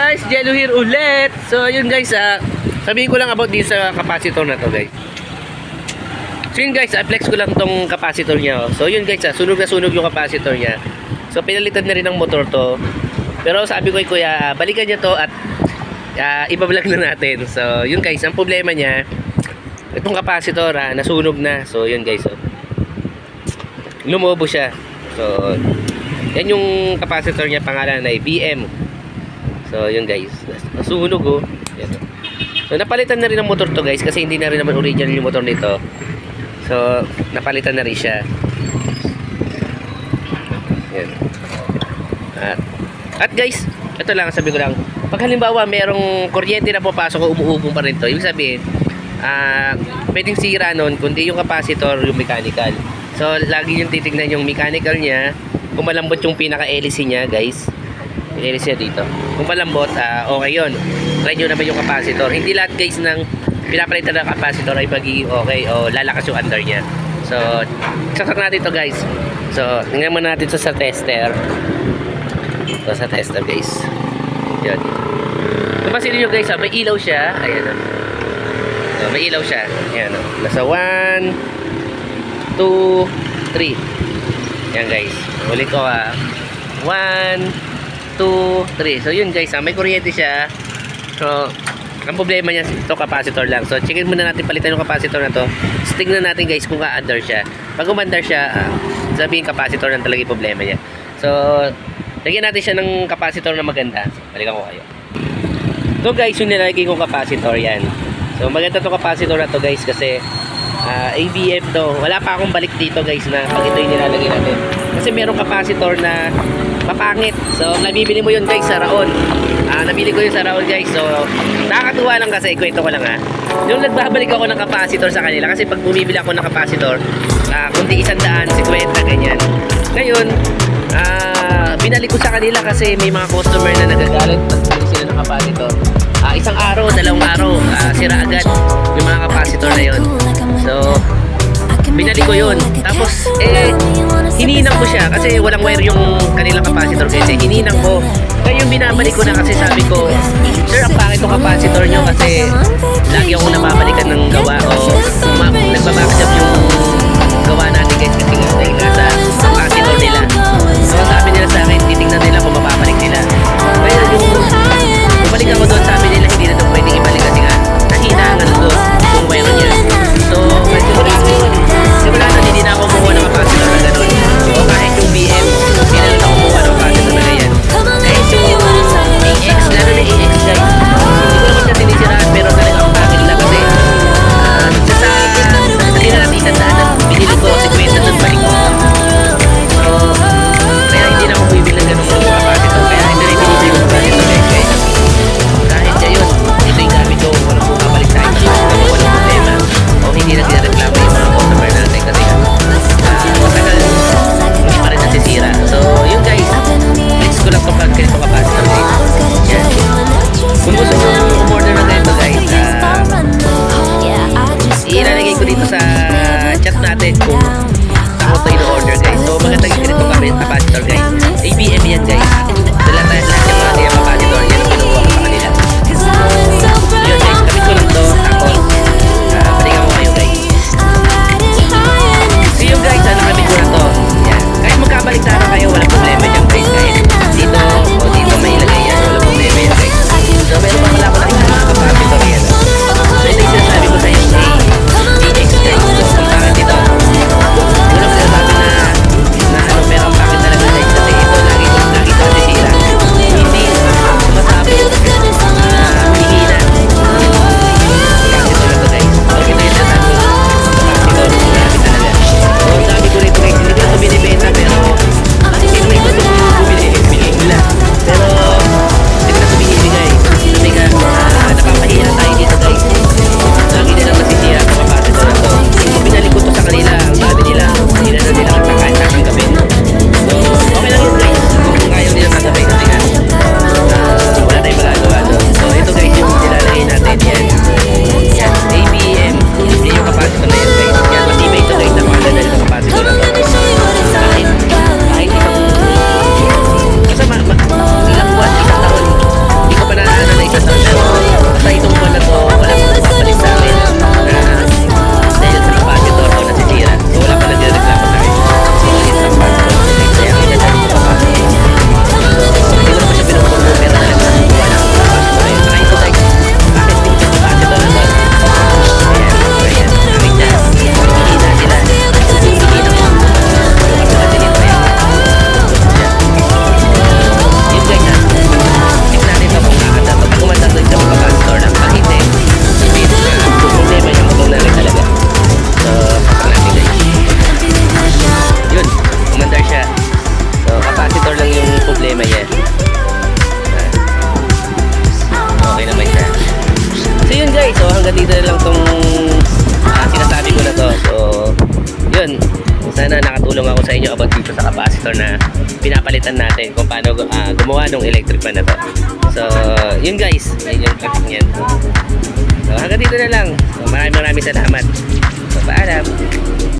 guys, Jello here ulit. So yun guys, sabihin ko lang about din sa capacitor na to guys. So yun guys, flex ko lang tong capacitor niya. Oh. So yun guys, sunog na sunog yung capacitor niya. So pinalitan na rin ng motor to. Pero sabi ko kay kuya, balikan niya to at ibablog na natin. So yun guys, ang problema niya, itong capacitor nasunog na. So yun guys, lumobo siya. So yan yung capacitor niya, pangalan ay BM. So yun guys, nasunog oh. Yan. So napalitan na rin ang motor to guys, kasi hindi na rin naman original yung motor nito. So napalitan na rin siya. Yan. At guys, ito lang sabi ko lang, pag halimbawa merong kuryente na papasok o umuugong pa rin to, ibig sabihin pwedeng sira nun, kundi yung capacitor, yung mechanical. So lagi yung titignan yung mechanical niya, kung malambot yung pinaka-hélice niya guys, yung hélice niya dito, kung malambot, okay yun. Try nyo naman yung capacitor. Hindi lahat guys ng pinapalitan ng capacitor ay magiging okay o lalakas yung under niya. So saksak natin to guys. So tingnan mo natin sa tester. So sa tester guys, yan. Napansin nyo guys, may ilaw siya. Ayan o. So, may ilaw siya. Ayan o. Nasa 1 2 3. Yan guys. Ulit ko 1 2 3. So yun guys, may kuryente siya. So ang problema niya ito, capacitor lang. So checkin muna natin, palitan yung capacitor na to. So, tingnan natin guys kung ka-under siya. Pag umandar siya, sabihin capacitor lang talaga yung problema niya. So lagyan natin siya ng capacitor na maganda. Balikan ko kayo. So guys, yung nilagay kong capacitor yan. So maganda to capacitor na to guys, kasi ABM to. Wala pa akong balik dito guys na pag ito yung nilalagay natin. Kasi merong capacitor na mapangit. So nabibili mo yun guys sa Raon. Nabili ko yun sa Raon guys. So nakakatuwa lang kasi, kwento ko lang yung nagbabalik ako ng capacitor sa kanila. Kasi pag bumibili ako ng capacitor, kundi 100, 50, ganyan. Ngayon, binalik ko sa kanila kasi may mga customer na nagagalit pag bili sila ng capacitor. Isang araw, dalawang araw, sira agad yung mga capacitor na yun. So binalik ko yun. Tapos hininang ko siya kasi walang wire yung kanilang capacitor kasi hininang ko. Kaya yung binabalik ko na kasi sabi ko, sir, ang pangit yung capacitor nyo kasi lagi ako nababalikan ng gawa o nagbabackstop yung gawa natin guys, kasi nga dahil nasa capacitor nila. So sabi nila sa akin, titignan nila kung mababalik nila. Kaya yung bumalik ako doon, sabi nila hindi na doon pwedeng ibalik kasi nga nahina ang ano doon yung wire niya. So simula na hindi na ako kumuha ng capacitor na gano'n. So kahit yung BM, hindi na ako kumuha ng capacitor na ganyan. Kahit yung AX, lalo na AX guys, hindi ko naman siya sinisiraan, pero talagang pangil lang kasi hindi na natin isandaan na yun, sana nakatulong ako sa inyo about dito sa capacitor na pinapalitan natin kung paano gumawa ng electric fan na to. So, yun guys, yun yung clip niyan. So, hanggang dito na lang. So, maraming salamat. So, paalam.